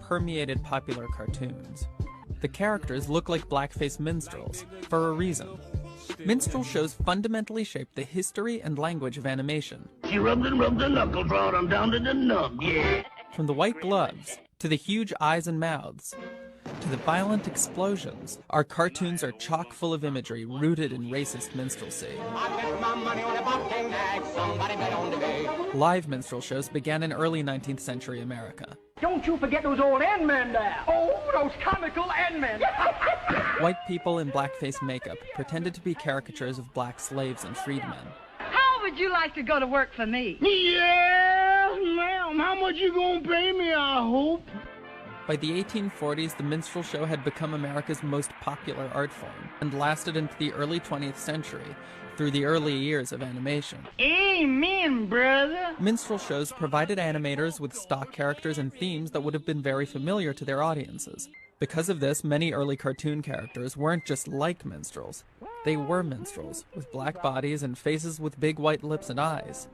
permeated popular cartoons. The characters look like blackface minstrels, for a reason. Minstrel shows fundamentally shaped the history and language of animation. She rubbed the knuckles, brought 'em down to the nub, yeah. From the white gloves, to the huge eyes and mouths, to the violent explosions, our cartoons are chock full of imagery rooted in racist minstrelsy. Live minstrel shows began in early 19th century America. Don't you forget those old N men there. Oh, those comical N men. White people in blackface makeup pretended to be caricatures of black slaves and freedmen. How would you like to go to work for me? Yes, ma'am. How much you gonna pay me, I hope? By the 1840s, the minstrel show had become America's most popular art form and lasted into the early 20th century, through the early years of animation. Amen, brother. Minstrel shows provided animators with stock characters and themes that would have been very familiar to their audiences. Because of this, many early cartoon characters weren't just like minstrels. They were minstrels, with black bodies and faces with big white lips and eyes.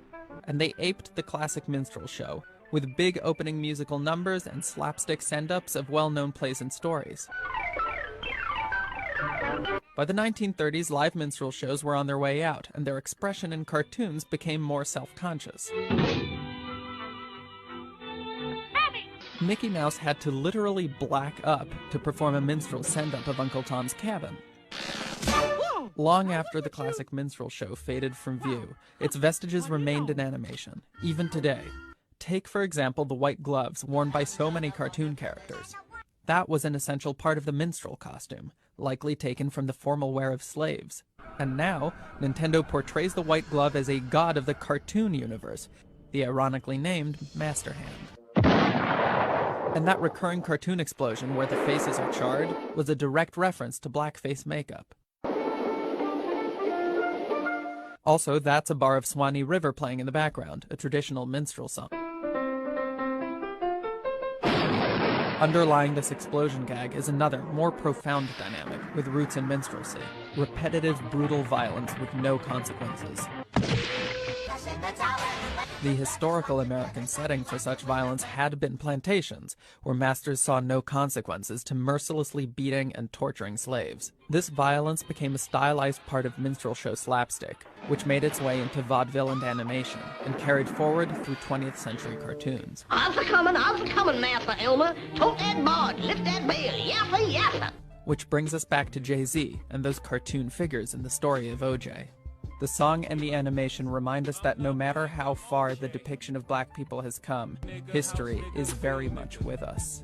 And they aped the classic minstrel show, with big opening musical numbers and slapstick send-ups of well-known plays and stories. By the 1930s, live minstrel shows were on their way out, and their expression in cartoons became more self-conscious. Mickey Mouse had to literally black up to perform a minstrel send-up of Uncle Tom's Cabin. Long after the classic minstrel show faded from view, its vestiges remained in animation, even today. Take, for example, the white gloves worn by so many cartoon characters. That was an essential part of the minstrel costume, likely taken from the formal wear of slaves. And now, Nintendo portrays the white glove as a god of the cartoon universe, the ironically named Master Hand. And that recurring cartoon explosion where the faces are charred was a direct reference to blackface makeup. Also, that's a bar of Swanee River playing in the background, a traditional minstrel song. Underlying this explosion gag is another, more profound dynamic with roots in minstrelsy: repetitive, brutal violence with no consequences. The historical American setting for such violence had been plantations, where masters saw no consequences to mercilessly beating and torturing slaves. This violence became a stylized part of minstrel show slapstick, which made its way into vaudeville and animation, and carried forward through 20th century cartoons. How's it coming, Master Elmer? Tote that board, lift that bell, yassa, yassa. Which brings us back to Jay-Z and those cartoon figures in the story of O.J. The song and the animation remind us that no matter how far the depiction of black people has come, history is very much with us.